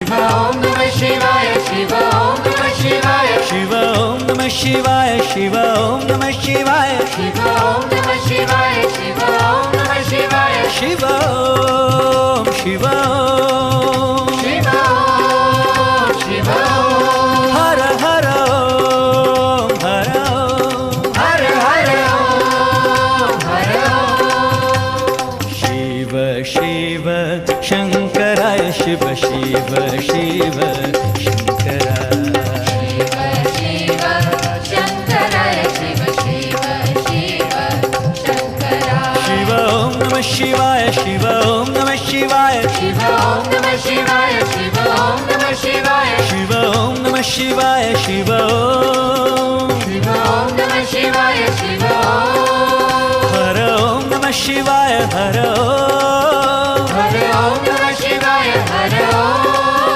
Om Namah Shivaya, Shiva Om Namah Shivaya, Shiva Om Namah Shivaya, Shiva Om Namah Shivaya, Shiva Om Namah Shivaya, Shiva Om Namah Shivaya, Shiva Om, Shiva Om, Shiva Om, Shiva Om, Hara Hara Om, Hara Om, Hara Hara Om, Hara Om, Shiva Shiva Shankaraya, Shiva Shiva Shiva Shankaraya. Shiva Shiva Shankaraya, Shiva Shiva Shiva Shankaraya, Shiva Om Namah Shivaya, Shiva Om Namah Shivaya, Shiva Om Namah Shivaya, Shiva Om Namah Shivaya, Shiva Om Namah Shivaya, Shiva